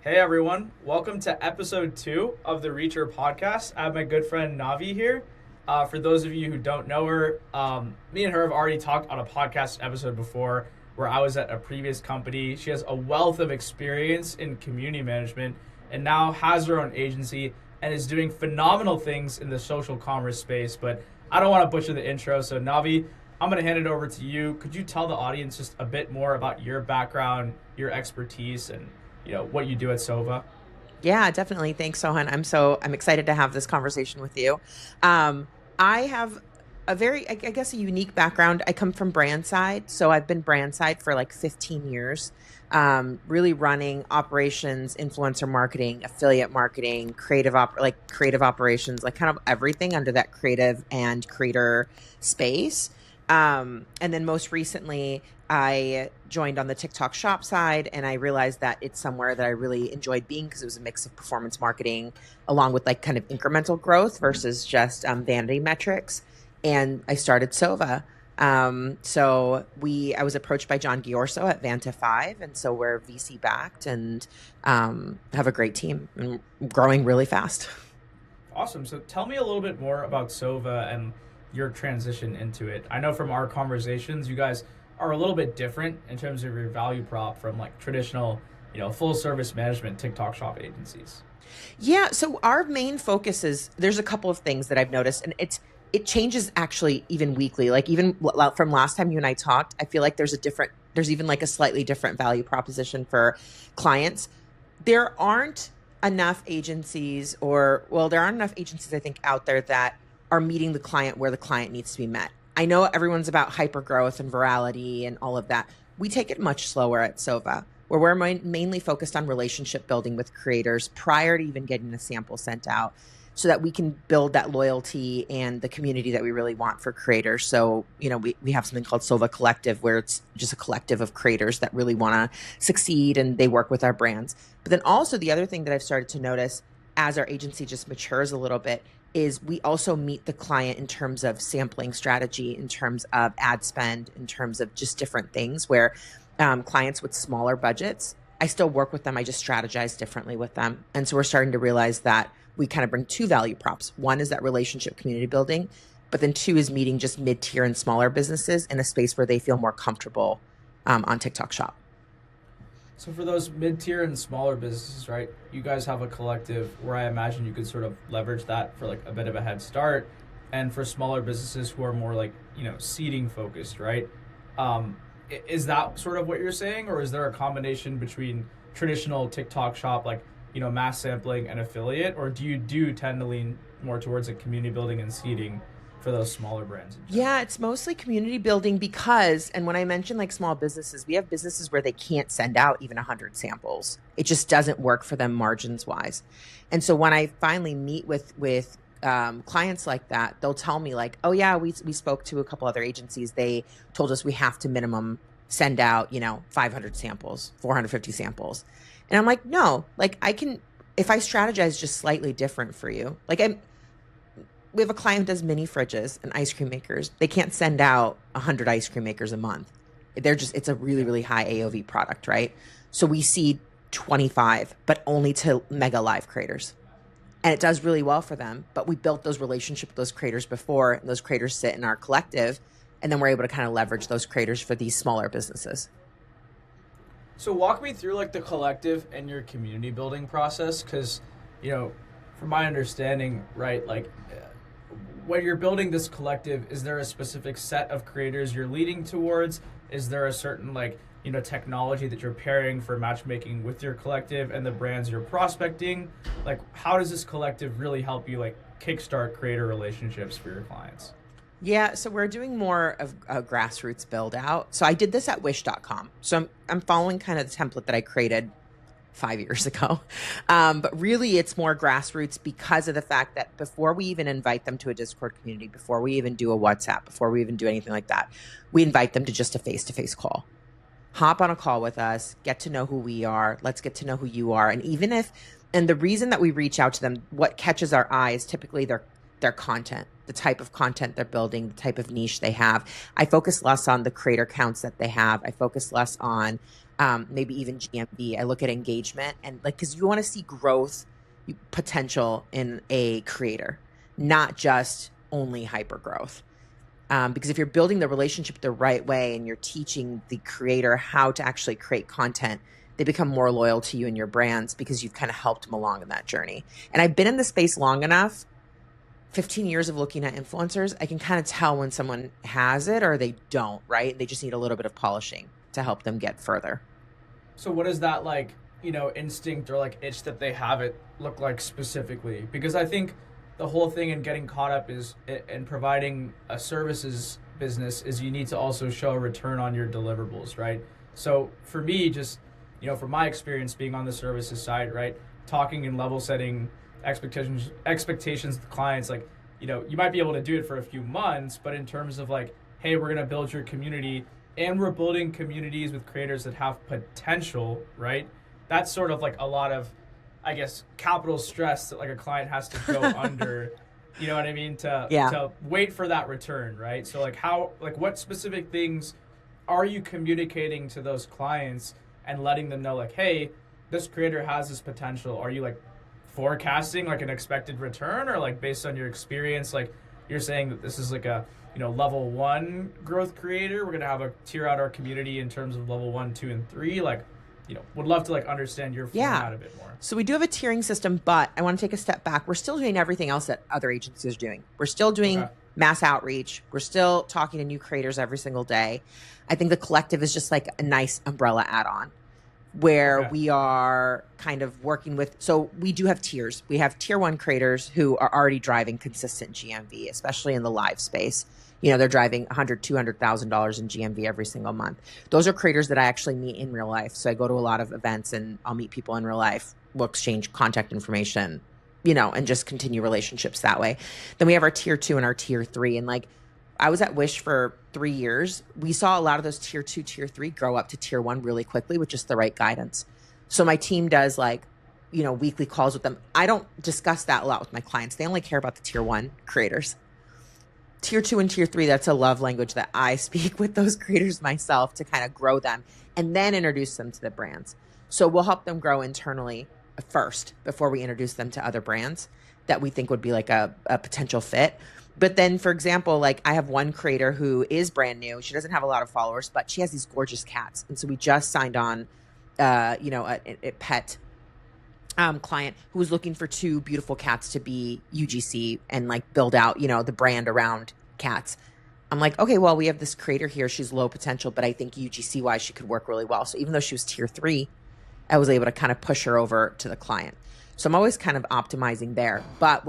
Hey everyone, welcome to episode 2 of the Reacher podcast. I have my good friend Navi here. For those of you who don't know her, me and her have already talked on a podcast episode before where I was at a previous company. She has a wealth of experience in community management and now has her own agency and is doing phenomenal things in the social commerce space. But I don't want to butcher the intro, so Navi, I'm going to hand it over to you. Could you tell the audience just a bit more about your background, your expertise, and what you do at Sohva? Yeah, definitely. Thanks, Sohan. I'm excited to have this conversation with you. I have a very, I guess, a unique background. I come from brand side, so I've been brand side for like 15 years, really running operations, influencer marketing, affiliate marketing, creative operations, like kind of everything under that creative and creator space. And then most recently, I joined on the TikTok shop side, and I realized that it's somewhere that I really enjoyed being because it was a mix of performance marketing along with like kind of incremental growth versus just vanity metrics. And I started Sohva. I was approached by John Giorso at Vanta 5, and so we're VC backed and have a great team and growing really fast. Awesome. So tell me a little bit more about Sohva and your transition into it. I know from our conversations, you guys are a little bit different in terms of your value prop from like traditional, full service management TikTok shop agencies. Yeah, so our main focus is there's a couple of things that I've noticed, and it changes actually even weekly. Like even from last time you and I talked, I feel like there's even like a slightly different value proposition for clients. There aren't enough agencies, there aren't enough agencies I think out there that are meeting the client where the client needs to be met. I know everyone's about hyper growth and virality and all of that. We take it much slower at Sohva, where we're mainly focused on relationship building with creators prior to even getting the sample sent out so that we can build that loyalty and the community that we really want for creators. So, we have something called Sohva Collective, where it's just a collective of creators that really want to succeed and they work with our brands. But then also the other thing that I've started to notice as our agency just matures a little bit is we also meet the client in terms of sampling strategy, in terms of ad spend, in terms of just different things where clients with smaller budgets, I still work with them. I just strategize differently with them. And so we're starting to realize that we kind of bring two value props. One is that relationship community building, but then two is meeting just mid-tier and smaller businesses in a space where they feel more comfortable on TikTok Shop. So for those mid-tier and smaller businesses, right, you guys have a collective where I imagine you could sort of leverage that for like a bit of a head start. And for smaller businesses who are more like, seeding focused, right? Is that sort of what you're saying? Or is there a combination between traditional TikTok shop, like, mass sampling and affiliate? Or do you tend to lean more towards a community building and seeding for those smaller brands? Yeah, it's mostly community building because, and when I mention like small businesses, we have businesses where they can't send out even 100 samples. It just doesn't work for them margins wise. And so when I finally meet with clients like that, they'll tell me like, oh yeah, we spoke to a couple other agencies. They told us we have to minimum send out, 500 samples, 450 samples. And I'm like, no, like if I strategize just slightly different for you, we have a client who does mini fridges and ice cream makers. They can't send out 100 ice cream makers a month. It's a really, really high AOV product, right? So we see 25, but only to mega live creators. And it does really well for them. But we built those relationships with those creators before, and those creators sit in our collective. And then we're able to kind of leverage those creators for these smaller businesses. So walk me through like the collective and your community building process. Because, from my understanding, right, like when you're building this collective, is there a specific set of creators you're leading towards? Is there a certain technology that you're pairing for matchmaking with your collective and the brands you're prospecting? Like, how does this collective really help you kickstart creator relationships for your clients? Yeah, so we're doing more of a grassroots build out. So I did this at wish.com. So I'm following kind of the template that I created 5 years ago. But really it's more grassroots because of the fact that before we even invite them to a Discord community, before we even do a WhatsApp, before we even do anything like that, we invite them to just a face-to-face call. Hop on a call with us, get to know who we are. Let's get to know who you are. And the reason that we reach out to them, what catches our eye is typically their content, the type of content they're building, the type of niche they have. I focus less on the creator counts that they have. I focus less on maybe even GMV. I look at engagement and like, because you want to see growth potential in a creator, not just only hyper growth. Because if you're building the relationship the right way and you're teaching the creator how to actually create content, they become more loyal to you and your brands because you've kind of helped them along in that journey. And I've been in the space long enough, 15 years of looking at influencers, I can kind of tell when someone has it or they don't, right? They just need a little bit of polishing to help them get further. So what does that like, instinct or like itch that they have it look like specifically? Because I think the whole thing in getting caught up is in providing a services business is you need to also show a return on your deliverables, right? So for me, just, from my experience being on the services side, right, talking and level setting expectations with clients, like, you might be able to do it for a few months, but in terms of like, hey, we're going to build your community and we're building communities with creators that have potential, right? That's sort of like a lot of, I guess, capital stress that like a client has to go under, you know what I mean? To wait for that return, right? So like what specific things are you communicating to those clients and letting them know like, hey, this creator has this potential? Are you like forecasting like an expected return, or like based on your experience, like you're saying that this is like a, level 1 growth creator, we're going to have a tier out our community in terms of level 1, 2, and 3, like, would love to like understand your format a bit more. So we do have a tiering system, but I want to take a step back. We're still doing everything else that other agencies are doing. We're still doing mass outreach. We're still talking to new creators every single day. I think the collective is just like a nice umbrella add-on where we are kind of working with, so we do have tiers. We have tier 1 creators who are already driving consistent GMV, especially in the live space. They're driving $100,000, $200,000 in GMV every single month. Those are creators that I actually meet in real life. So I go to a lot of events and I'll meet people in real life. We'll exchange contact information, and just continue relationships that way. Then we have our tier 2 and our tier 3. And like, I was at Wish for 3 years. We saw a lot of those tier 2, tier 3 grow up to tier 1 really quickly with just the right guidance. So my team does like, weekly calls with them. I don't discuss that a lot with my clients. They only care about the tier 1 creators. Tier 2 and tier 3, that's a love language that I speak with those creators myself to kind of grow them and then introduce them to the brands. So we'll help them grow internally first before we introduce them to other brands that we think would be like a potential fit. But then, for example, like I have one creator who is brand new. She doesn't have a lot of followers, but she has these gorgeous cats. And so we just signed on, a pet client who was looking for 2 beautiful cats to be UGC and like build out, the brand around cats. I'm like, okay, well, we have this creator here. She's low potential, but I think UGC wise, she could work really well. So even though she was tier 3, I was able to kind of push her over to the client. So I'm always kind of optimizing there, but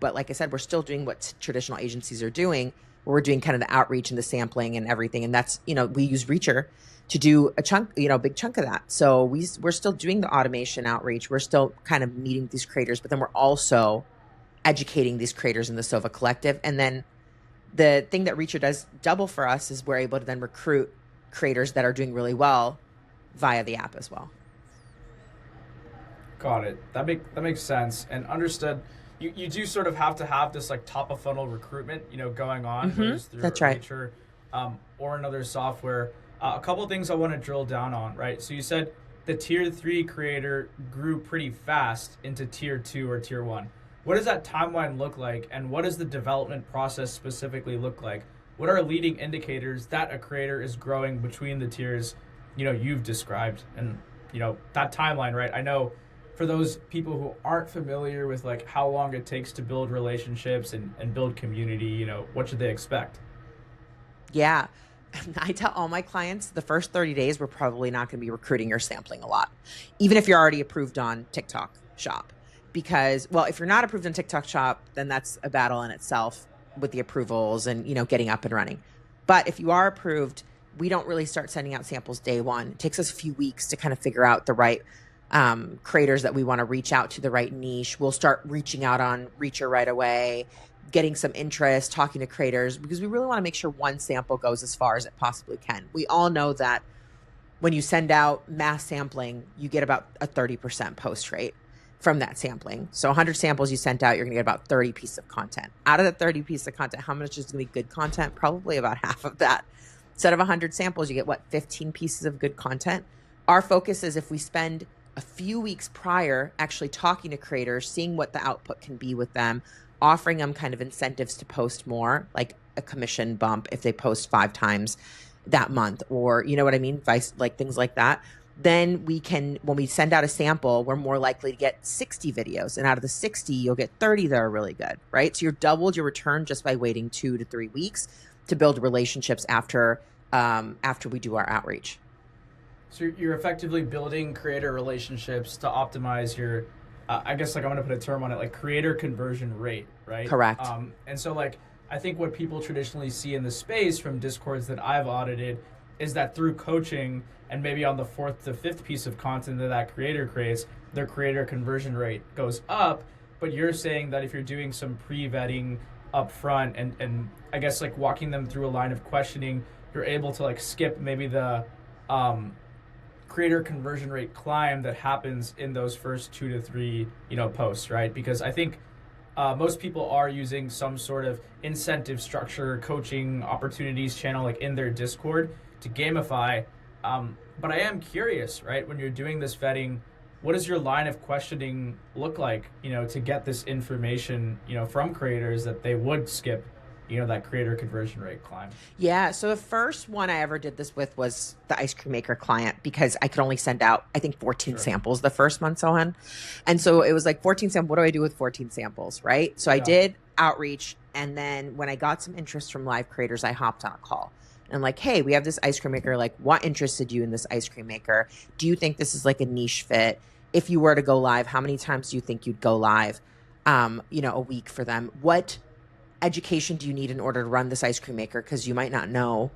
but like I said, we're still doing what traditional agencies are doing. Where we're doing kind of the outreach and the sampling and everything. And that's, we use Reacher to do a chunk, a big chunk of that. So we're still doing the automation outreach. We're still kind of meeting these creators, but then we're also educating these creators in the Sohva collective. And then the thing that Reacher does double for us is we're able to then recruit creators that are doing really well via the app as well. Got it. That makes sense. And understood. You do sort of have to have this like top of funnel recruitment, going on. Through That's right. Reacher, or another software. A couple of things I want to drill down on, right? So you said the tier 3 creator grew pretty fast into tier 2 or tier 1. What does that timeline look like, and what does the development process specifically look like? What are leading indicators that a creator is growing between the tiers, you've described, and that timeline, right? I know for those people who aren't familiar with like how long it takes to build relationships and build community, what should they expect? Yeah. I tell all my clients the first 30 days, we're probably not going to be recruiting or sampling a lot, even if you're already approved on TikTok Shop. Because, well, if you're not approved on TikTok Shop, then that's a battle in itself with the approvals and, getting up and running. But if you are approved, we don't really start sending out samples day one. It takes us a few weeks to kind of figure out the right creators that we want to reach out to, the right niche. We'll start reaching out on Reacher right away, getting some interest, talking to creators, because we really want to make sure one sample goes as far as it possibly can. We all know that when you send out mass sampling, you get about a 30% post rate. from that sampling. So 100 samples you sent out, you're going to get about 30 pieces of content. Out of the 30 pieces of content, how much is going to be good content? Probably about half of that. Instead of 100 samples, you get what, 15 pieces of good content? Our focus is if we spend a few weeks prior actually talking to creators, seeing what the output can be with them, offering them kind of incentives to post more, like a commission bump if they post 5 times that month, or you know what I mean? Like things like that. Then we can, when we send out a sample, we're more likely to get 60 videos. And out of the 60, you'll get 30 that are really good, right? So you're doubled your return just by waiting 2 to 3 weeks to build relationships after we do our outreach. So you're effectively building creator relationships to optimize your, I guess like I'm going to put a term on it, like creator conversion rate, right? Correct. And so like, I think what people traditionally see in the space from Discords that I've audited is that through coaching and maybe on the 4th to 5th piece of content that creator creates, their creator conversion rate goes up. But you're saying that if you're doing some pre-vetting up front and I guess like walking them through a line of questioning, you're able to like skip maybe the creator conversion rate climb that happens in those first 2 to 3, posts, right? Because I think most people are using some sort of incentive structure, coaching opportunities channel like in their Discord to gamify. But I am curious, right? When you're doing this vetting, what does your line of questioning look like, to get this information, from creators that they would skip, that creator conversion rate climb? Yeah. So the first one I ever did this with was the ice cream maker client, because I could only send out, I think, 14 samples the first month, Sohan. And so it was like 14 samples. What do I do with 14 samples? Right. So I did outreach. And then when I got some interest from live creators, I hopped on a call. And like, hey, we have this ice cream maker. Like, what interested you in this ice cream maker? Do you think this is like a niche fit? If you were to go live, how many times do you think you'd go live, a week for them? What education do you need in order to run this ice cream maker? Because you might not know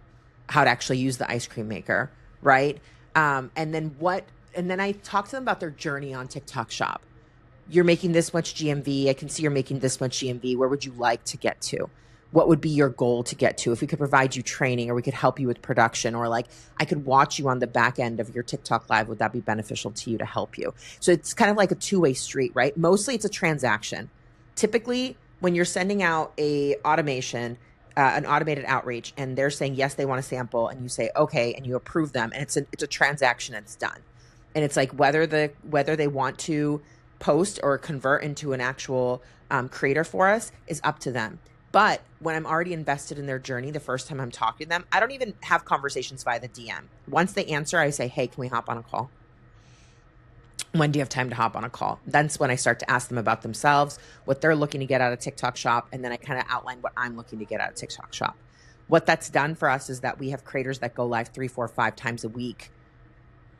how to actually use the ice cream maker, right? And then I talked to them about their journey on TikTok Shop. You're making this much GMV. I can see you're making this much GMV. Where would you like to get to? What would be your goal to get to? If we could provide you training, or we could help you with production, or like I could watch you on the back end of your TikTok live, would that be beneficial to you to help you? So it's kind of like a two-way street, right? Mostly it's a transaction. Typically, when you're sending out an automated outreach, and they're saying, yes, they want a sample, and you say, okay, and you approve them, and it's a transaction, and it's done. And it's like whether they want to post or convert into an actual creator for us is up to them. But when I'm already invested in their journey, the first time I'm talking to them, I don't even have conversations via the DM. Once they answer, I say, hey, can we hop on a call? When do you have time to hop on a call? That's when I start to ask them about themselves, what they're looking to get out of TikTok Shop, and then I kind of outline what I'm looking to get out of TikTok Shop. What that's done for us is that we have creators that go live 3, 4, 5 times a week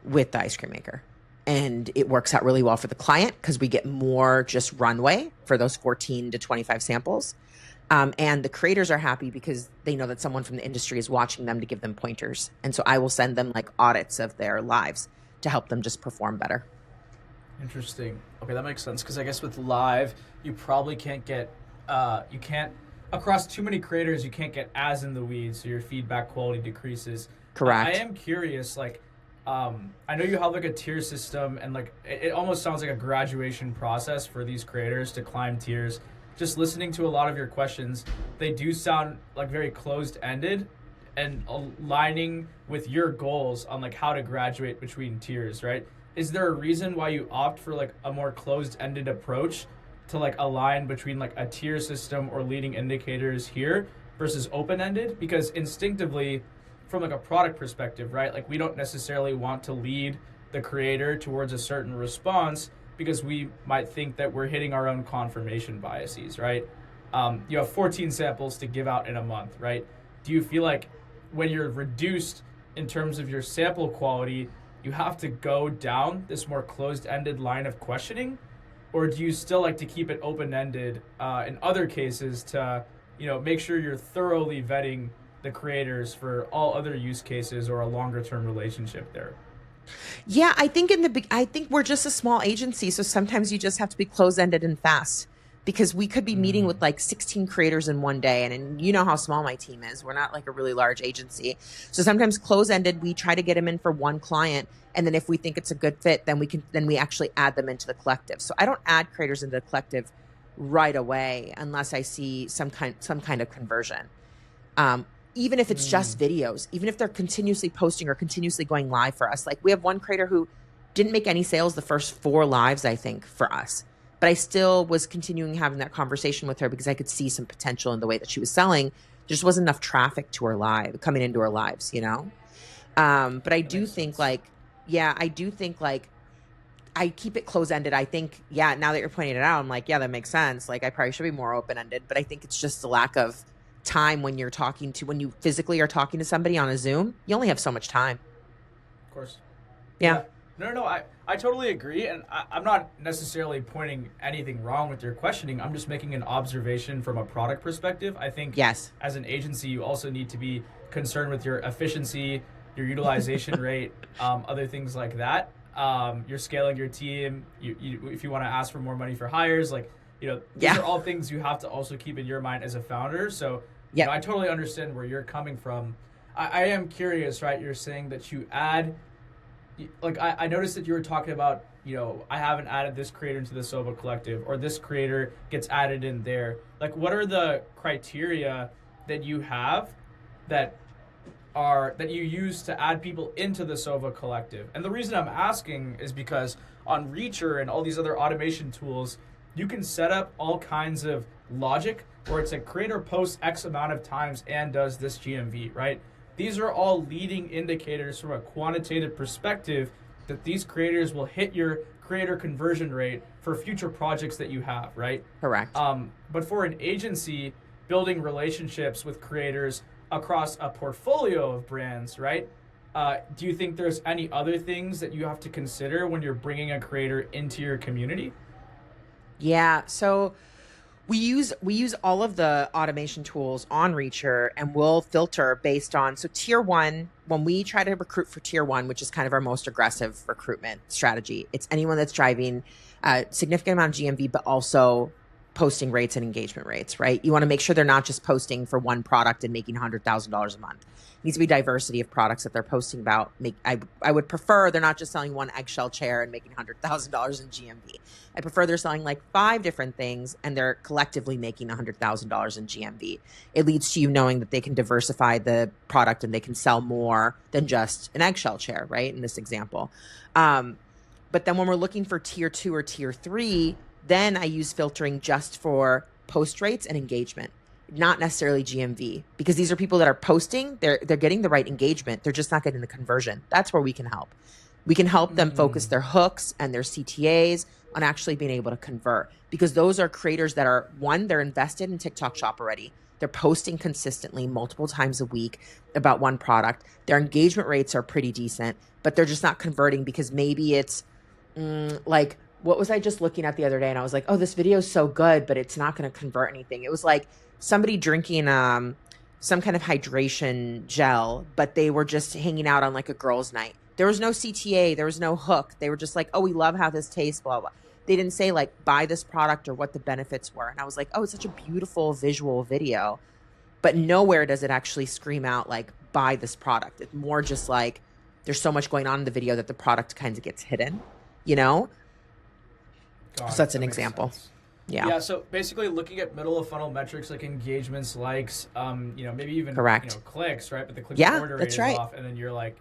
with the ice cream maker. And it works out really well for the client because we get more just runway for those 14 to 25 samples. And the creators are happy because they know that someone from the industry is watching them to give them pointers. And so I will send them like audits of their lives to help them just perform better. Interesting. Okay, that makes sense. Because I guess with live, you probably can't get, across too many creators, you can't get as in the weeds, so your feedback quality decreases. Correct. I am curious, like, I know you have like a tier system, and like it almost sounds like a graduation process for these creators to climb tiers. Just listening to a lot of your questions, they do sound like very closed-ended and aligning with your goals on like how to graduate between tiers, right? Is there a reason why you opt for like a more closed-ended approach to like align between like a tier system or leading indicators here versus open-ended? Because instinctively, from like a product perspective, right? Like we don't necessarily want to lead the creator towards a certain response because we might think that we're hitting our own confirmation biases, right? You have 14 samples to give out in a month, right? Do you feel like when you're reduced in terms of your sample quality, you have to go down this more closed-ended line of questioning? Or do you still like to keep it open-ended in other cases to, make sure you're thoroughly vetting the creators for all other use cases or a longer-term relationship there? Yeah, I think I think we're just a small agency, so sometimes you just have to be closed-ended and fast. because we could be meeting with like 16 creators in one day. And you know how small my team is. We're not like a really large agency. So sometimes close-ended, we try to get them in for one client. And then if we think it's a good fit, then we actually add them into the collective. So I don't add creators into the collective right away unless I see some kind of conversion. Even if it's just videos, even if they're continuously posting or continuously going live for us. Like we have one creator who didn't make any sales the first 4 lives, I think, for us. But I still was continuing having that conversation with her because I could see some potential in the way that she was selling. There just wasn't enough traffic to her live, coming into her lives, you know? But I do think I keep it close-ended. I think, now that you're pointing it out, I'm like, that makes sense. Like I probably should be more open-ended, but I think it's just the lack of time when you physically are talking to somebody on a Zoom. You only have so much time. Of course. Yeah. No, I totally agree. And I'm not necessarily pointing anything wrong with your questioning. I'm just making an observation from a product perspective. I think as an agency, you also need to be concerned with your efficiency, your utilization rate, other things like that. You're scaling your team. If you want to ask for more money for hires, these are all things you have to also keep in your mind as a founder. So I totally understand where you're coming from. I am curious, right? You're saying that you add, I noticed that you were talking about, I haven't added this creator into the Sohva collective, or this creator gets added in there. Like, what are the criteria that you have that you use to add people into the Sohva collective? And the reason I'm asking is because on Reacher and all these other automation tools, you can set up all kinds of logic where it's a creator posts X amount of times and does this GMV, right? These are all leading indicators from a quantitative perspective that these creators will hit your creator conversion rate for future projects that you have, right? Correct. But for an agency, building relationships with creators across a portfolio of brands, right? Do you think there's any other things that you have to consider when you're bringing a creator into your community? Yeah, so we use all of the automation tools on Reacher, and we'll filter based on, so tier 1, when we try to recruit for tier 1, which is kind of our most aggressive recruitment strategy, it's anyone that's driving a significant amount of GMV, but also posting rates and engagement rates, right? You want to make sure they're not just posting for one product and making $100,000 a month. It needs to be diversity of products that they're posting about. I would prefer they're not just selling one eggshell chair and making $100,000 in GMV. I prefer they're selling like 5 different things and they're collectively making $100,000 in GMV. It leads to you knowing that they can diversify the product and they can sell more than just an eggshell chair, right? In this example. But then when we're looking for tier 2 or tier 3, then I use filtering just for post rates and engagement, not necessarily GMV, because these are people that are posting, they're getting the right engagement, they're just not getting the conversion. That's where we can help. We can help them focus their hooks and their CTAs on actually being able to convert, because those are creators that are, one, they're invested in TikTok Shop already. They're posting consistently multiple times a week about one product. Their engagement rates are pretty decent, but they're just not converting because maybe it's like, what was I just looking at the other day? And I was like, oh, this video is so good, but it's not going to convert anything. It was like somebody drinking some kind of hydration gel, but they were just hanging out on like a girls' night. There was no CTA. There was no hook. They were just like, oh, we love how this tastes, blah, blah. They didn't say like, buy this product or what the benefits were. And I was like, oh, it's such a beautiful visual video. But nowhere does it actually scream out like, buy this product. It's more just like, there's so much going on in the video that the product kind of gets hidden, you know? So that's an example. Yeah. So basically looking at middle of funnel metrics like engagements, likes, maybe even clicks, right? But the click order rate is off, and then you're like,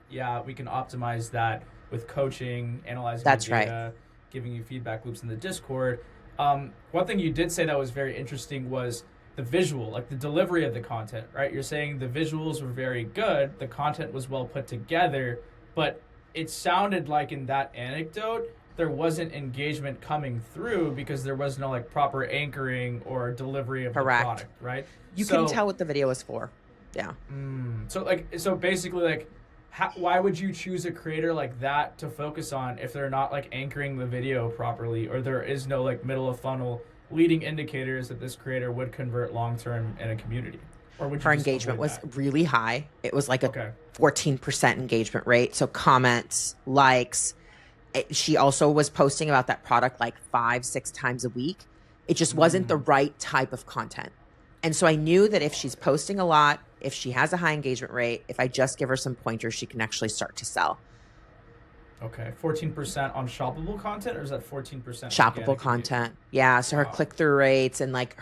we can optimize that with coaching, analyzing the data, giving you feedback loops in the Discord. One thing you did say that was very interesting was the visual, like the delivery of the content, right? You're saying the visuals were very good, the content was well put together, but it sounded like in that anecdote there wasn't engagement coming through because there was no like proper anchoring or delivery of the product, right? You can tell what the video is for. Yeah. So basically, why would you choose a creator like that to focus on if they're not like anchoring the video properly, or there is no like middle of funnel leading indicators that this creator would convert long term in a community? Or would you her engagement was really high. It was like a 14% engagement rate. So comments, likes. She also was posting about that product like 5-6 times a week. It just wasn't the right type of content. And so I knew that if she's posting a lot, if she has a high engagement rate, if I just give her some pointers, she can actually start to sell. Okay, 14% on shoppable content, or is that 14% Shoppable content? Yeah. So her click-through rates and like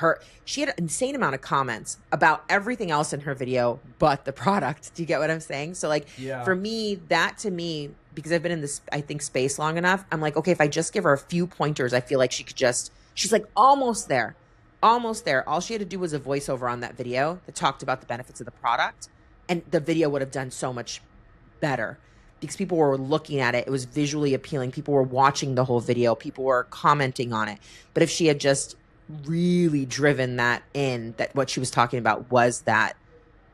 she had an insane amount of comments about everything else in her video but the product. Do you get what I'm saying? So like for me, to me, because I've been in this, I think, space long enough, I'm like, okay, if I just give her a few pointers, I feel like she's like almost there. Almost there. All she had to do was a voiceover on that video that talked about the benefits of the product, and the video would have done so much better because people were looking at it. It was visually appealing. People were watching the whole video. People were commenting on it. But if she had just really driven that what she was talking about was that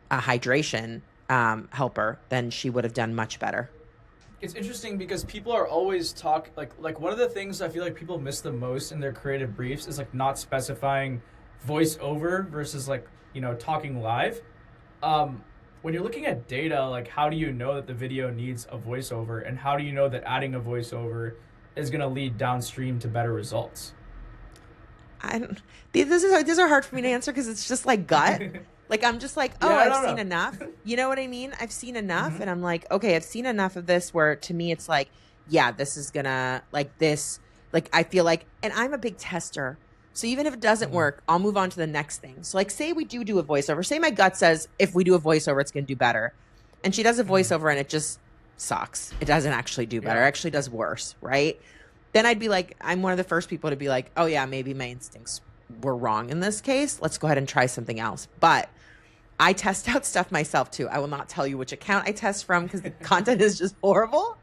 hydration helper, then she would have done much better. It's interesting because people are always like one of the things I feel like people miss the most in their creative briefs is like not specifying voiceover versus like, talking live. When you're looking at data, like how do you know that the video needs a voiceover, and how do you know that adding a voiceover is going to lead downstream to better results? These are hard for me to answer because it's just like gut. Like, I'm just like, I've seen enough. You know what I mean? I've seen enough. And I'm like, okay, I've seen enough of this where to me, it's like, yeah, this is gonna like this. Like, I feel like, and I'm a big tester. So even if it doesn't work, I'll move on to the next thing. So like, say we do a voiceover. Say my gut says, if we do a voiceover, it's going to do better. And she does a voiceover and it just sucks. It doesn't actually do better. It actually does worse. Right. Then I'd be like, I'm one of the first people to be like, oh yeah, maybe my instincts were wrong in this case. Let's go ahead and try something else. But I test out stuff myself too. I will not tell you which account I test from because the content is just horrible.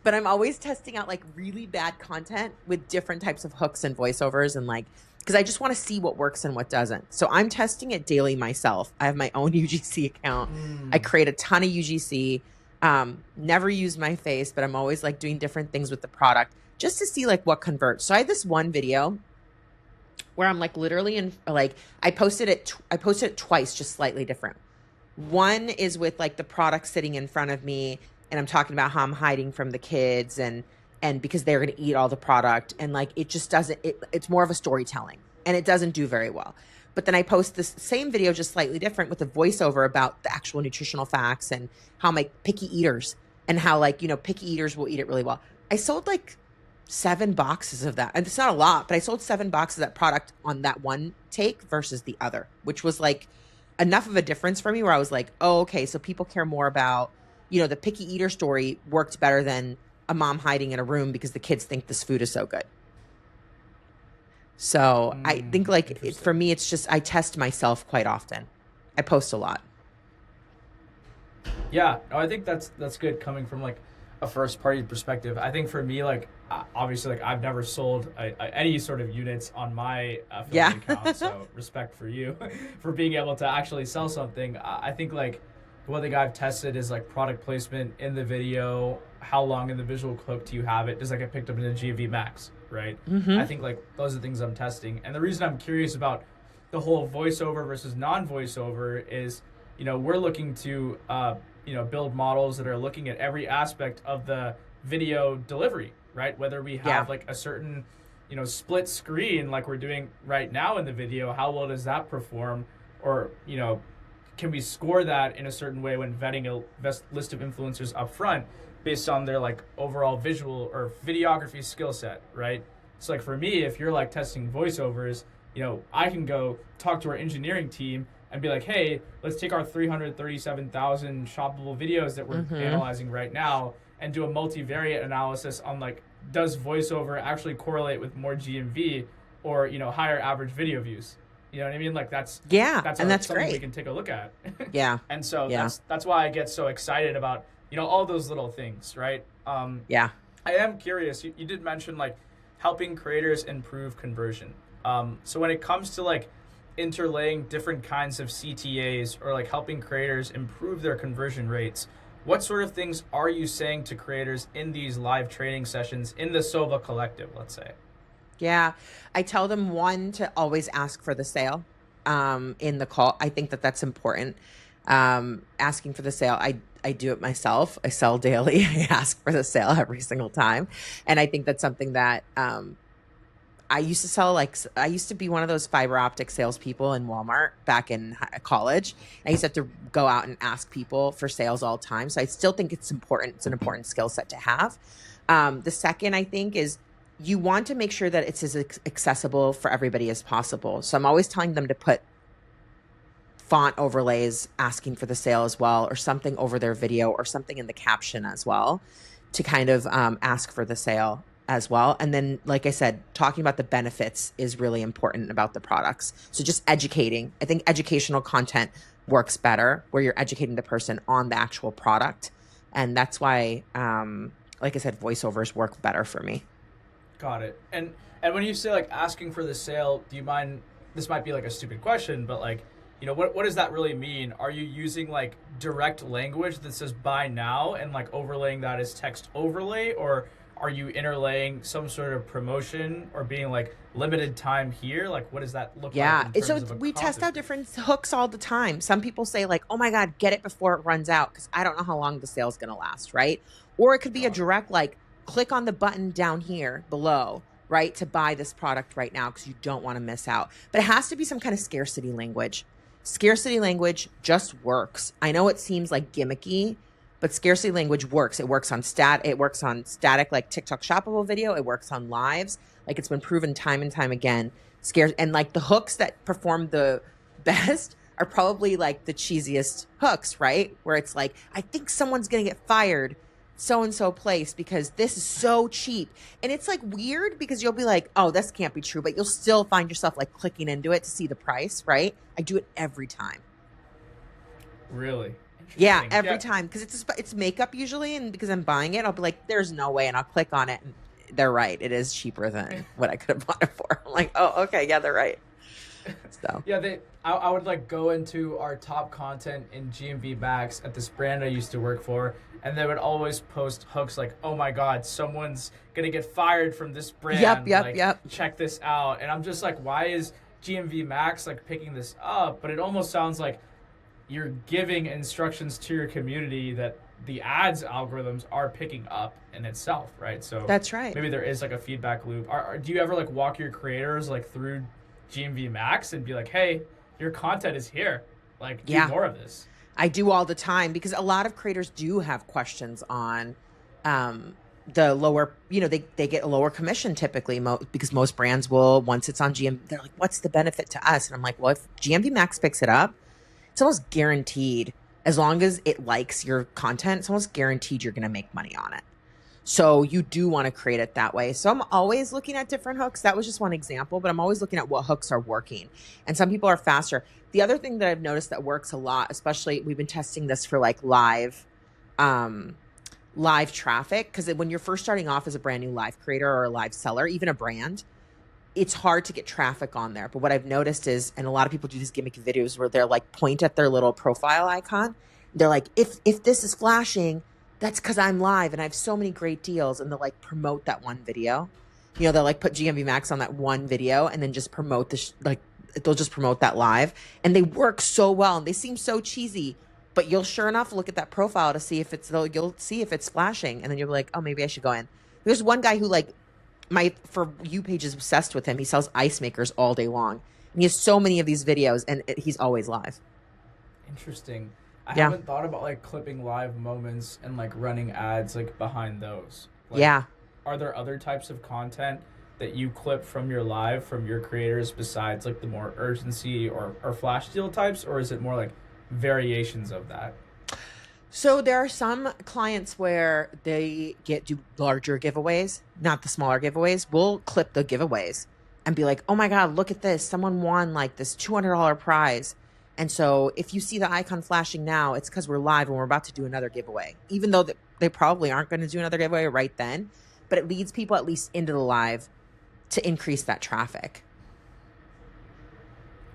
But I'm always testing out like really bad content with different types of hooks and voiceovers, and like, because I just want to see what works and what doesn't. So I'm testing it daily myself. I have my own UGC account. I create a ton of UGC. Never use my face, but I'm always like doing different things with the product just to see like what converts. So I had this one video where I'm like literally in like, I posted it twice, just slightly different. One is with like the product sitting in front of me and I'm talking about how I'm hiding from the kids and because they're going to eat all the product. And like, it just doesn't, it's more of a storytelling and it doesn't do very well. But then I post this same video, just slightly different with a voiceover about the actual nutritional facts and how I'm like picky eaters and how like, picky eaters will eat it really well. I sold like 7 boxes of that. And it's not a lot, but I sold 7 boxes of that product on that one take versus the other, which was like enough of a difference for me where I was like, oh, okay, so people care more about, the picky eater story worked better than a mom hiding in a room because the kids think this food is so good. So I think like for me, it's just, I test myself quite often. I post a lot. Yeah, no, I think that's good coming from like a first party perspective. I think for me, like obviously, like I've never sold any sort of units on my affiliate account, so respect for you for being able to actually sell something. I think like one thing I've tested is like product placement in the video. How long in the visual clip do you have it? Does that get picked up in a GMV max, right? I think like those are the things I'm testing. And the reason I'm curious about the whole voiceover versus non-voiceover is, we're looking to build models that are looking at every aspect of the video delivery, right? Whether we have like a certain, split screen like we're doing right now in the video, how well does that perform? Or, can we score that in a certain way when vetting a list of influencers up front based on their like overall visual or videography skill set, right? So like for me, if you're like testing voiceovers, I can go talk to our engineering team and be like, hey, let's take our 337,000 shoppable videos that we're analyzing right now and do a multivariate analysis on like, does voiceover actually correlate with more GMV or, higher average video views? You know what I mean? Like that's something great. We can take a look at. Yeah. And so that's why I get so excited about, all those little things, right? I am curious. You did mention like helping creators improve conversion. So when it comes to like interlaying different kinds of CTAs or like helping creators improve their conversion rates, what sort of things are you saying to creators in these live training sessions in the Sohva collective, let's say? Yeah. I tell them, one, to always ask for the sale in the call. I think that that's important. Asking for the sale. I do it myself. I sell daily. I ask for the sale every single time. And I think that's something that I used to sell I used to be one of those fiber optic salespeople in Walmart back in college. I used to have to go out and ask people for sales all the time. So I still think it's important. It's an important skill set to have. The second, I think, is you want to make sure that it's as accessible for everybody as possible. So I'm always telling them to put font overlays asking for the sale as well, or something over their video, or something in the caption as well to kind of ask for the sale as well. And then, like I said, talking about the benefits is really important about the products. So just educating. I think educational content works better where you're educating the person on the actual product. And that's why, like I said, voiceovers work better for me. Got it. And when you say like asking for the sale, do you mind, this might be like a stupid question, but like, you know, what does that really mean? Are you using like direct language that says buy now and like overlaying that as text overlay, or are you interlaying some sort of promotion or being like limited time here? Like, what does that look like? Yeah. So we test out different hooks all the time. Some people say like, oh my God, get it before it runs out, because I don't know how long the sale's going to last, right? Or it could be a direct, like, click on the button down here below, right, to buy this product right now because you don't want to miss out. But it has to be some kind of scarcity language. Scarcity language just works. I know it seems like gimmicky, but scarcity language works. It works on static like TikTok shoppable video. It works on lives. Like, it's been proven time and time again. And like the hooks that perform the best are probably like the cheesiest hooks, right? Where it's like, I think someone's going to get fired so-and-so place because this is so cheap. And it's like weird because you'll be like, oh, this can't be true, but you'll still find yourself like clicking into it to see the price, right? I do it every time. Really? Yeah, every time, because it's makeup usually, and because I'm buying it, I'll be like, there's no way, and I'll click on it, and they're right. It is cheaper than what I could have bought it for. I'm like, oh, okay, yeah, they're right. So yeah, I would like go into our top content in GMV Max at this brand I used to work for, and they would always post hooks like, oh my God, someone's gonna get fired from this brand. Yep. Check this out. And I'm just like, why is GMV Max like picking this up? But it almost sounds like you're giving instructions to your community that the ads algorithms are picking up in itself, right? So that's right. Maybe there is like a feedback loop. Do you ever like walk your creators like through GMV Max and be like, hey, your content is here, like do more of this? I do all the time, because a lot of creators do have questions on the lower, you know, they get a lower commission typically because most brands will, once it's on GMV, they're like, what's the benefit to us? And I'm like, well, if GMV Max picks it up, it's almost guaranteed, as long as it likes your content, it's almost guaranteed you're going to make money on it. So you do want to create it that way. So I'm always looking at different hooks. That was just one example, but I'm always looking at what hooks are working. And some people are faster. The other thing that I've noticed that works a lot, especially we've been testing this for like live traffic, because when you're first starting off as a brand new live creator or a live seller, even a brand, it's hard to get traffic on there. But what I've noticed is, and a lot of people do these gimmicky videos where they're like point at their little profile icon. They're like, if this is flashing, that's because I'm live and I have so many great deals. And they'll like promote that one video. You know, they'll like put GMV Max on that one video and then just promote they'll just promote that live. And they work so well and they seem so cheesy. But you'll sure enough look at that profile to see if you'll see if it's flashing. And then you'll be like, oh, maybe I should go in. There's one guy who like, my For You page is obsessed with him. He sells ice makers all day long. And he has so many of these videos and he's always live. Interesting. I haven't thought about like clipping live moments and like running ads like behind those. Like, are there other types of content that you clip from your live from your creators besides like the more urgency or flash deal types, or is it more like variations of that? So there are some clients where they do larger giveaways, not the smaller giveaways. We'll clip the giveaways and be like, oh my God, look at this. Someone won like this $200 prize. And so if you see the icon flashing now, it's because we're live and we're about to do another giveaway, even though they probably aren't going to do another giveaway right then. But it leads people at least into the live to increase that traffic.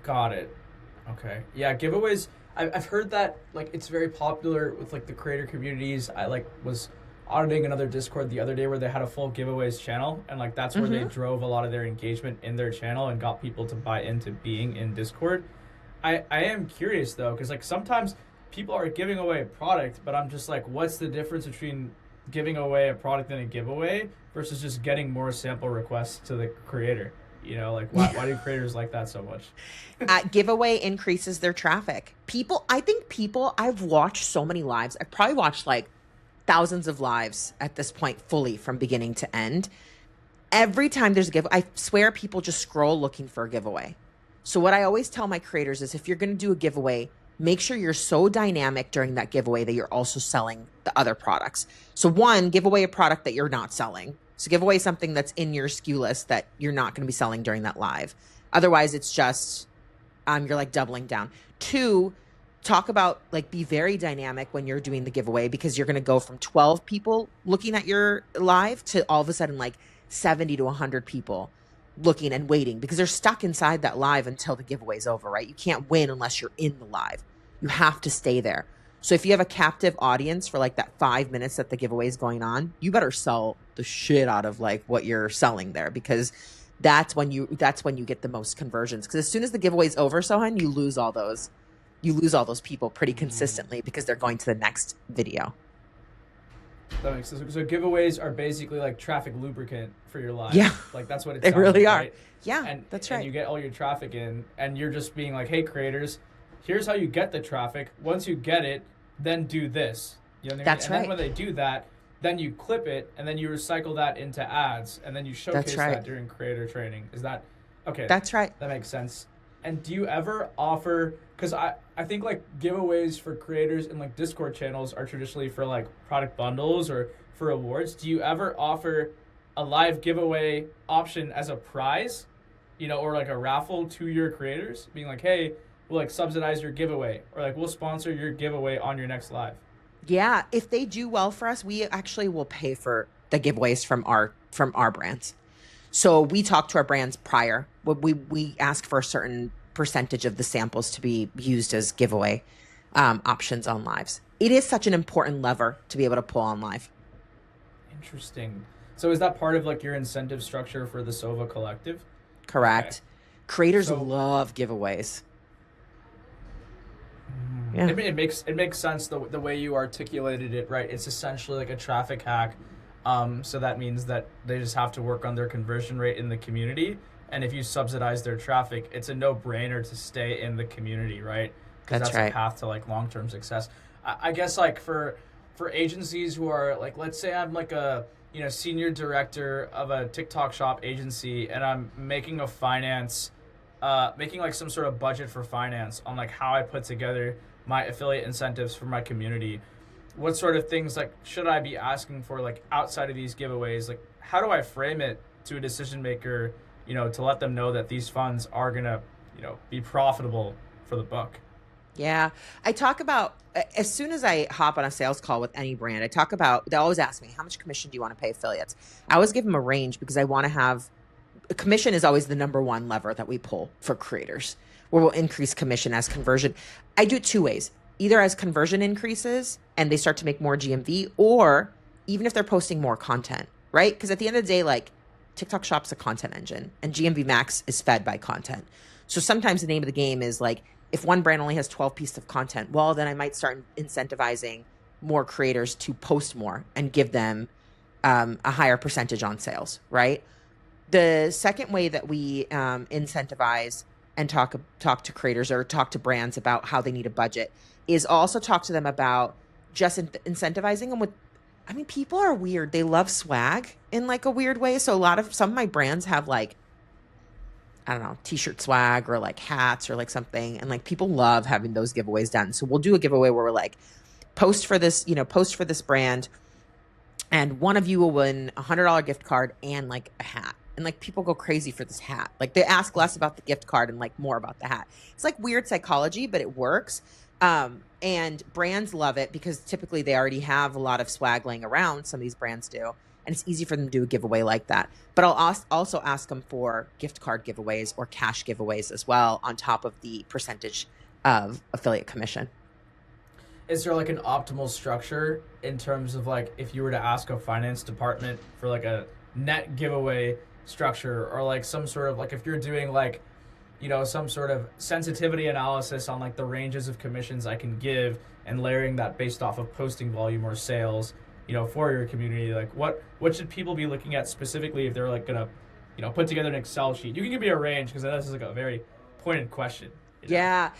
Got it. Okay. Yeah, giveaways. I've heard that like it's very popular with like the creator communities. I like was auditing another Discord the other day where they had a full giveaways channel, and like that's where they drove a lot of their engagement in their channel and got people to buy into being in Discord. I am curious though, because like sometimes people are giving away a product, but I'm just like, what's the difference between giving away a product and a giveaway versus just getting more sample requests to the creator? You know, like why do creators like that so much? Giveaway increases their traffic. I think I've watched so many lives. I've probably watched like thousands of lives at this point, fully from beginning to end. Every time there's a giveaway, I swear people just scroll looking for a giveaway. So what I always tell my creators is if you're going to do a giveaway, make sure you're so dynamic during that giveaway that you're also selling the other products. So one, give away a product that you're not selling. So give away something that's in your SKU list that you're not going to be selling during that live. Otherwise, it's just you're like doubling down. Two, talk about like be very dynamic when you're doing the giveaway, because you're going to go from 12 people looking at your live to all of a sudden like 70 to 100 people looking and waiting, because they're stuck inside that live until the giveaway's over, right? You can't win unless you're in the live. You have to stay there. So if you have a captive audience for like that 5 minutes that the giveaway is going on, you better sell the shit out of like what you're selling there, because that's when you get the most conversions. Because as soon as the giveaway's over, Sohan, you lose all those people pretty consistently because they're going to the next video. That makes sense. So giveaways are basically like traffic lubricant for your live. Yeah. Like that's what they really are. Right? Yeah, that's right. And you get all your traffic in, and you're just being like, hey, creators, here's how you get the traffic. Once you get it, then do this. You know what I mean? That's right. And then when they do that, then you clip it, and then you recycle that into ads, and then you showcase that during creator training. Is that okay? That's right. That makes sense. And do you ever offer, because I think like giveaways for creators in like Discord channels are traditionally for like product bundles or for awards. Do you ever offer a live giveaway option as a prize, you know, or like a raffle to your creators, being like, hey, we'll like subsidize your giveaway, or like we'll sponsor your giveaway on your next live? Yeah, if they do well for us, we actually will pay for the giveaways from our brands. So we talk to our brands prior. We ask for a certain percentage of the samples to be used as giveaway options on lives. It is such an important lever to be able to pull on live. Interesting. So is that part of like your incentive structure for the Sohva Collective? Correct. Okay. Creators love giveaways. Yeah. It makes sense the way you articulated it, right? It's essentially like a traffic hack. So that means that they just have to work on their conversion rate in the community. And if you subsidize their traffic, it's a no-brainer to stay in the community, right? Because that's right. A path to like long-term success. I guess like for agencies who are like, let's say I'm like a senior director of a TikTok shop agency, and I'm making making like some sort of budget for finance on like how I put together my affiliate incentives for my community. What sort of things like should I be asking for like outside of these giveaways? Like how do I frame it to a decision maker, to let them know that these funds are gonna, be profitable for the book? Yeah. I talk about, as soon as I hop on a sales call with any brand, they always ask me, how much commission do you want to pay affiliates? I always give them a range, because I want to have, commission is always the number one lever that we pull for creators, where we'll increase commission as conversion. I do it two ways, either as conversion increases and they start to make more GMV, or even if they're posting more content, right? Because at the end of the day, like TikTok Shop's a content engine and GMV Max is fed by content. So sometimes the name of the game is like, if one brand only has 12 pieces of content, well, then I might start incentivizing more creators to post more and give them a higher percentage on sales, right? The second way that we incentivize and talk to creators or talk to brands about how they need a budget is also talk to them about just incentivizing them with, people are weird. They love swag in like a weird way. So some of my brands have like, I don't know, t-shirt swag or like hats or like something. And like people love having those giveaways done. So we'll do a giveaway where we're like, post for this brand, and one of you will win $100 gift card and like a hat. And like people go crazy for this hat. Like they ask less about the gift card and like more about the hat. It's like weird psychology, but it works. And brands love it because typically they already have a lot of swag laying around. Some of these brands do. And it's easy for them to do a giveaway like that. But I'll also ask them for gift card giveaways or cash giveaways as well, on top of the percentage of affiliate commission. Is there like an optimal structure in terms of like if you were to ask a finance department for like a net giveaway structure, or like some sort of like if you're doing like, some sort of sensitivity analysis on like the ranges of commissions I can give and layering that based off of posting volume or sales, for your community, like what should people be looking at specifically if they're like gonna put together an Excel sheet? You can give me a range because this is like a very pointed question. Yeah.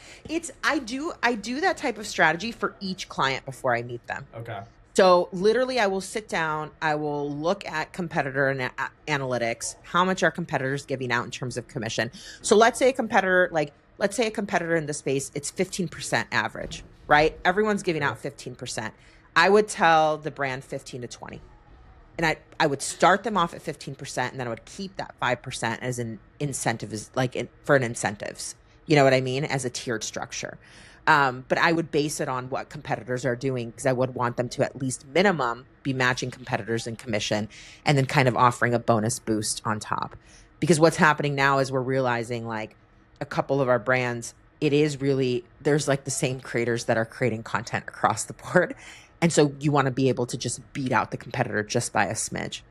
I do that type of strategy for each client before I meet them. Okay. So literally I will sit down, I will look at competitor analytics, how much are competitors giving out in terms of commission. So let's say a competitor in the space, it's 15% average, right? Everyone's giving out 15%. I would tell the brand 15 to 20. And I would start them off at 15%, and then I would keep that 5% as an incentive, for an incentives. You know what I mean? As a tiered structure. But I would base it on what competitors are doing, because I would want them to at least minimum be matching competitors in commission, and then kind of offering a bonus boost on top. Because what's happening now is we're realizing, like, a couple of our brands, there's like the same creators that are creating content across the board. And so you want to be able to just beat out the competitor just by a smidge.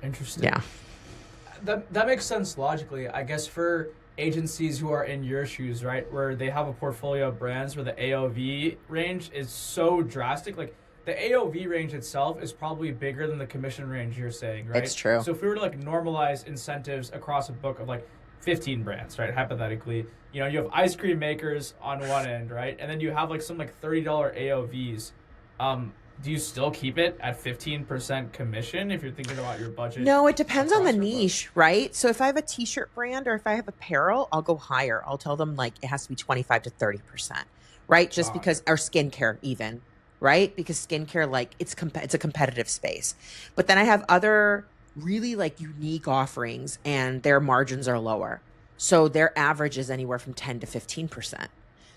Interesting. Yeah. That makes sense logically. I guess for agencies who are in your shoes, right, where they have a portfolio of brands where the AOV range is so drastic, like the AOV range itself is probably bigger than the commission range you're saying, right? It's true. So if we were to like normalize incentives across a book of like 15 brands, right, hypothetically, you have ice cream makers on one end, right, and then you have like some like $30 AOVs. Do you still keep it at 15% commission if you're thinking about your budget? No, it depends on the niche, right? So if I have a t-shirt brand or if I have apparel, I'll go higher. I'll tell them like it has to be 25 to 30%, right? Just because, or skincare even, right? Because skincare, like it's a competitive space. But then I have other really like unique offerings and their margins are lower. So their average is anywhere from 10 to 15%.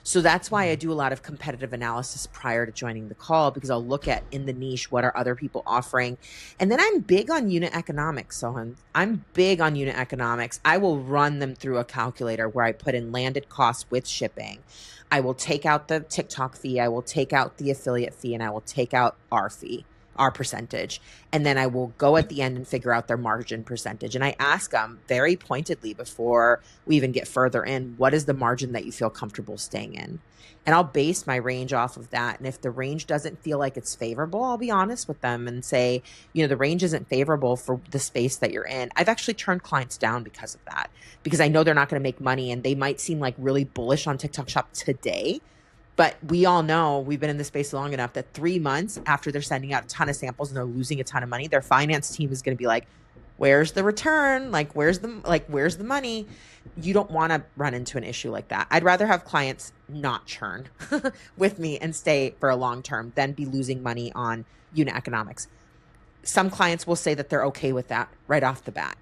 So that's why I do a lot of competitive analysis prior to joining the call, because I'll look at in the niche, what are other people offering? And then I'm big on unit economics, Sohan. I'm big on unit economics. I will run them through a calculator where I put in landed costs with shipping. I will take out the TikTok fee. I will take out the affiliate fee, and I will take out our fee, our percentage. And then I will go at the end and figure out their margin percentage. And I ask them very pointedly before we even get further in, what is the margin that you feel comfortable staying in? And I'll base my range off of that. And if the range doesn't feel like it's favorable, I'll be honest with them and say, the range isn't favorable for the space that you're in. I've actually turned clients down because of that, because I know they're not going to make money, and they might seem like really bullish on TikTok Shop today. But we all know, we've been in this space long enough, that 3 months after they're sending out a ton of samples and they're losing a ton of money, their finance team is going to be like, where's the return? Where's the money? You don't want to run into an issue like that. I'd rather have clients not churn with me and stay for a long term than be losing money on unit economics. Some clients will say that they're okay with that right off the bat.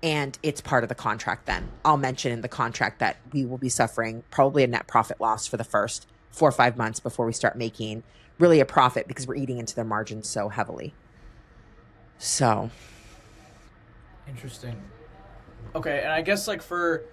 And it's part of the contract then. I'll mention in the contract that we will be suffering probably a net profit loss for the first 4 or 5 months before we start making really a profit, because we're eating into their margins so heavily. So interesting. Okay, and I guess like for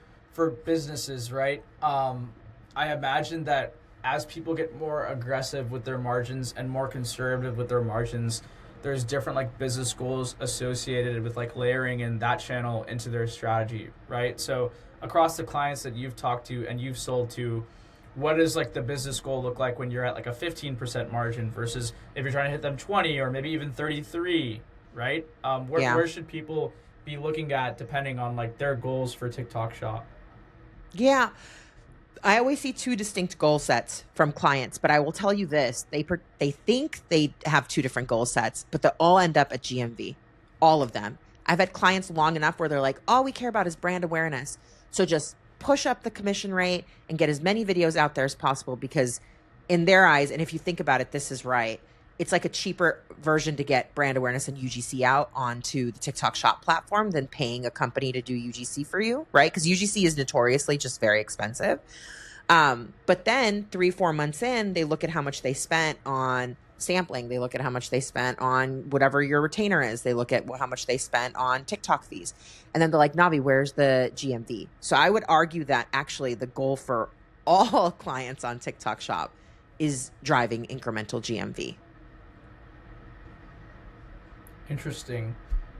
businesses, right? I imagine that as people get more aggressive with their margins and more conservative with their margins, there's different like business goals associated with like layering in that channel into their strategy, right? So across the clients that you've talked to and you've sold to, what does like the business goal look like when you're at like a 15% margin versus if you're trying to hit them 20 or maybe even 33, right? Where should people be looking at depending on like their goals for TikTok Shop? Yeah, I always see 2 distinct goal sets from clients, but I will tell you this: they think they have 2 different goal sets, but they all end up at GMV, all of them. I've had clients long enough where they're like, all we care about is brand awareness. So just push up the commission rate and get as many videos out there as possible, because in their eyes, and if you think about it, this is right, it's like a cheaper version to get brand awareness and UGC out onto the TikTok Shop platform than paying a company to do UGC for you, right? Because UGC is notoriously just very expensive. But then 3-4 months in, they look at how much they spent on sampling. They look at how much they spent on whatever your retainer is. They look at how much they spent on TikTok fees. And then they're like, Navi, where's the GMV? So I would argue that actually the goal for all clients on TikTok Shop is driving incremental GMV. Interesting.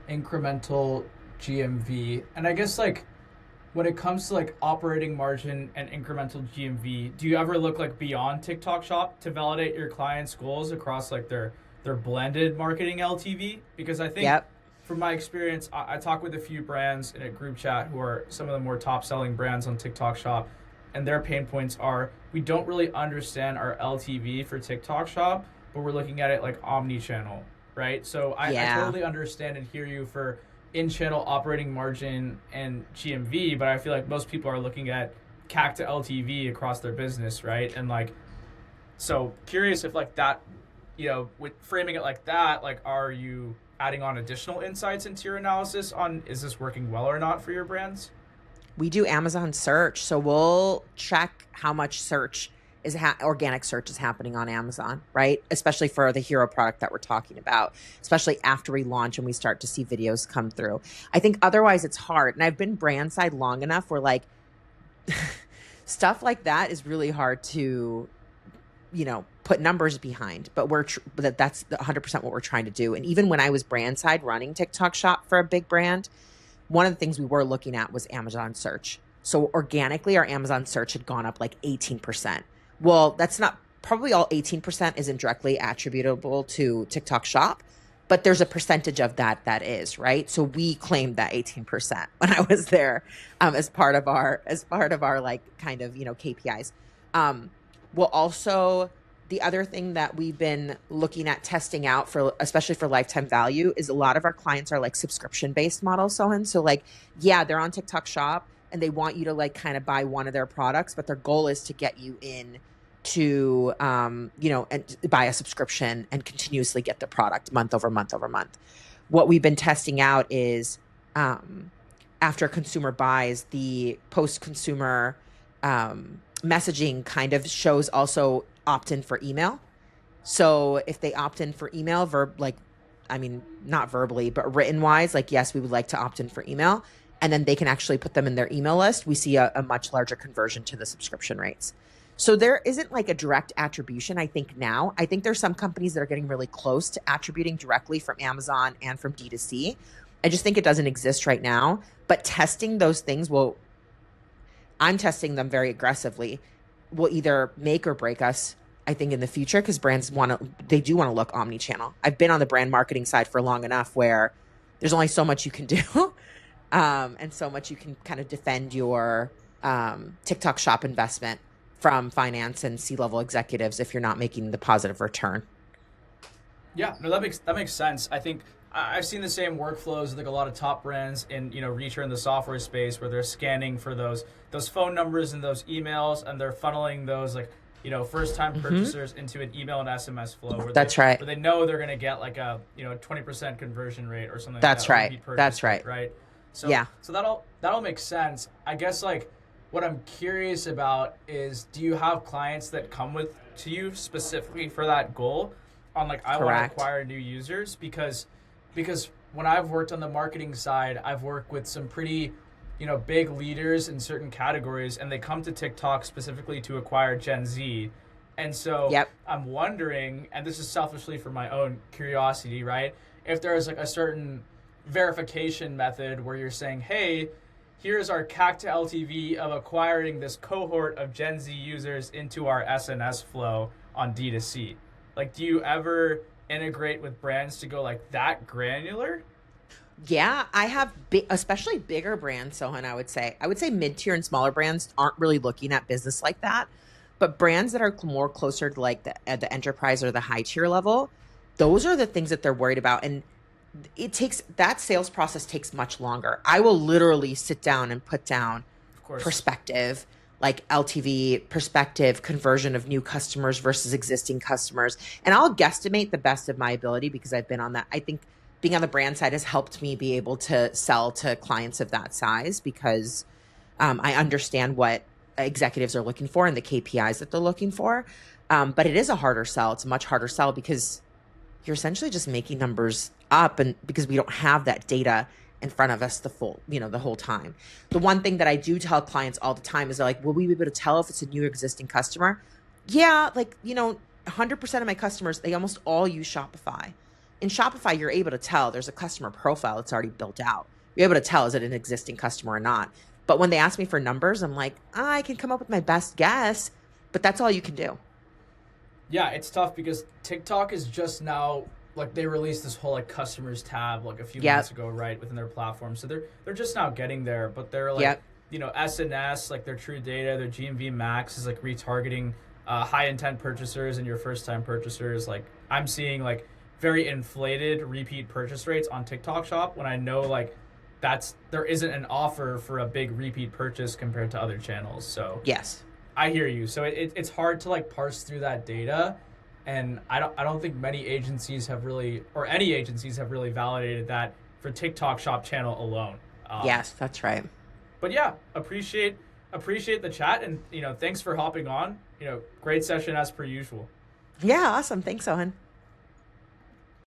Incremental GMV. And I guess like when it comes to like operating margin and incremental GMV, do you ever look like beyond TikTok Shop to validate your clients' goals across like their blended marketing LTV? Because I think from my experience, I talk with a few brands in a group chat who are some of the more top selling brands on TikTok Shop, and their pain points are we don't really understand our LTV for TikTok Shop, but we're looking at it like omni-channel, right? So I Yeah. totally understand and hear you for in-channel operating margin and GMV, but I feel like most people are looking at CAC to LTV across their business, right? And like, so curious if like that, with framing it like that, like, are you adding on additional insights into your analysis on is this working well or not for your brands? We do Amazon search, so we'll check how much organic search is happening on Amazon, right? Especially for the hero product that we're talking about, especially after we launch and we start to see videos come through. I think otherwise it's hard. And I've been brand side long enough where like stuff like that is really hard to, put numbers behind, but that's 100% what we're trying to do. And even when I was brand side running TikTok Shop for a big brand, one of the things we were looking at was Amazon search. So organically, our Amazon search had gone up like 18%. Well, that's not probably all 18% isn't directly attributable to TikTok Shop, but there's a percentage of that is, right? So we claimed that 18% when I was there, as part of our like kind of, KPIs. We'll also, the other thing that we've been looking at testing out for, especially for lifetime value, is a lot of our clients are like subscription based models. So like, yeah, they're on TikTok Shop and they want you to like kind of buy one of their products, but their goal is to get you in to, and buy a subscription and continuously get the product month over month over month. What we've been testing out is, after a consumer buys, the post consumer, messaging kind of shows also opt in for email. So if they opt in for email, not verbally, but written wise, like, yes, we would like to opt in for email. And then they can actually put them in their email list. We see a much larger conversion to the subscription rates. So there isn't like a direct attribution, I think now. I think there's some companies that are getting really close to attributing directly from Amazon and from D2C. I just think it doesn't exist right now. But testing those things I'm testing them very aggressively, will either make or break us, I think, in the future, because brands they do want to look omni-channel. I've been on the brand marketing side for long enough where there's only so much you can do, and so much you can kind of defend your TikTok Shop investment from finance and C-level executives if you're not making the positive return. Yeah, no, that makes sense. I think I've seen the same workflows with like a lot of top brands in Reacher in the software space where they're scanning for those phone numbers and those emails, and they're funneling those like first time purchasers into an email and SMS flow where That's right. where they know they're gonna get like a 20% conversion rate or something. That's like that, right. That's right. Right. So yeah. So that'll make sense. I guess like what I'm curious about is, do you have clients that come to you specifically for that goal on like I want to acquire new users? Because when I've worked on the marketing side, I've worked with some pretty, big leaders in certain categories, and they come to TikTok specifically to acquire Gen Z. And so I'm wondering, and this is selfishly for my own curiosity, right? If there's like a certain verification method where you're saying, hey, here's our CAC to LTV of acquiring this cohort of Gen Z users into our SNS flow on D2C. Like, do you ever integrate with brands to go like that granular? Yeah, I have especially bigger brands, Sohan, I would say. I would say mid-tier and smaller brands aren't really looking at business like that. But brands that are more closer to like the enterprise or the high tier level, those are the things that they're worried about. And that sales process takes much longer. I will literally sit down and put down perspective, like LTV, perspective, conversion of new customers versus existing customers. And I'll guesstimate the best of my ability because I've been on that. I think being on the brand side has helped me be able to sell to clients of that size because I understand what executives are looking for and the KPIs that they're looking for. But it is a harder sell. It's a much harder sell because you're essentially just making numbers up, and because we don't have that data in front of us the whole time. The one thing that I do tell clients all the time is they're like, will we be able to tell if it's a new or existing customer? Yeah, 100% of my customers, they almost all use Shopify. In Shopify, you're able to tell there's a customer profile that's already built out. You're able to tell, is it an existing customer or not? But when they ask me for numbers, I'm like, I can come up with my best guess, but that's all you can do. Yeah, it's tough because TikTok is just now like they released this whole like customers tab like a few Yep. months ago, right, within their platform. So they're just now getting there, but they're like, Yep. SNS, like their true data, their GMV max is like retargeting high intent purchasers and your first time purchasers. Like I'm seeing like very inflated repeat purchase rates on TikTok Shop when I know like there isn't an offer for a big repeat purchase compared to other channels. So Yes. I hear you. So it's hard to like parse through that data, and I don't think many agencies have really, or any agencies have really validated that for TikTok Shop channel alone. Yes, that's right. But yeah, appreciate the chat, and thanks for hopping on. Great session as per usual. Yeah, awesome. Thanks, Owen.